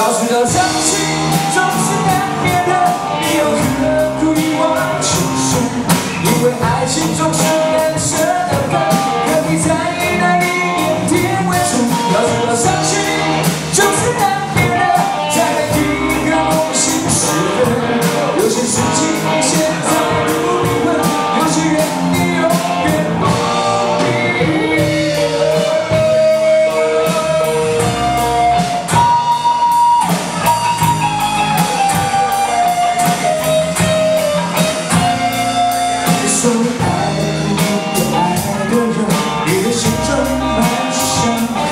早知道伤心总是难免的，你又何苦一往情深？因为爱情总是难舍难分，何必在那里面甜为主？早知道伤心总是难免的，在每一个梦醒时分，有些事情你现在不必问，有些人你永远不必。说爱不爱的人，你的心中满是伤痕。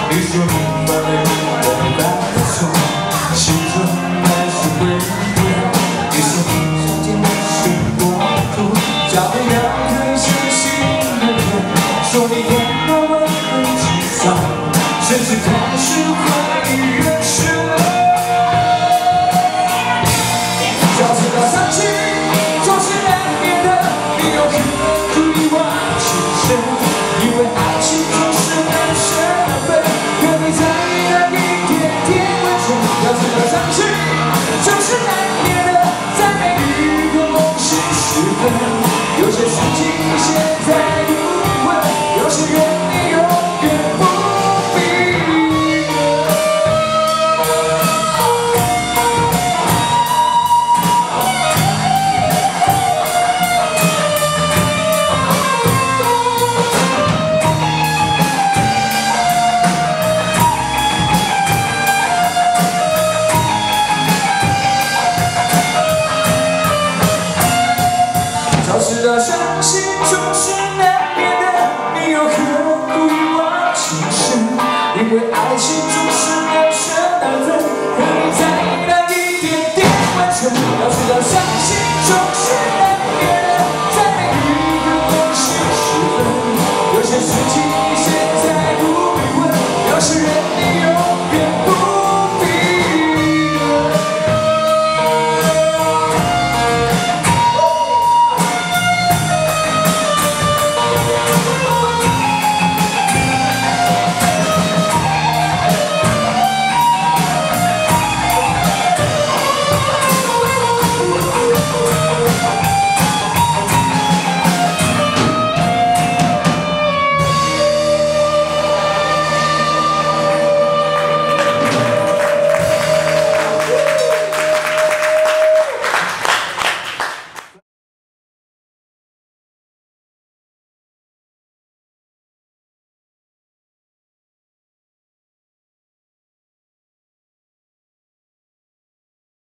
你说明白了我没办法错，心中还是会不了。你说时间是过度，找不了可以相信的人。说你看到我很沮丧，甚至开始怀疑人生。早知道伤心总是难免的，你又何苦一往情深？因为爱情总是难舍难分，何必在意那一点点温存？要知道伤心总是难免的，在每一个梦醒时分，有些事情你现在不必问，有些人你永远不必。早知道伤心总是难免的，你又何苦一往情深？因为爱情总是难舍难分。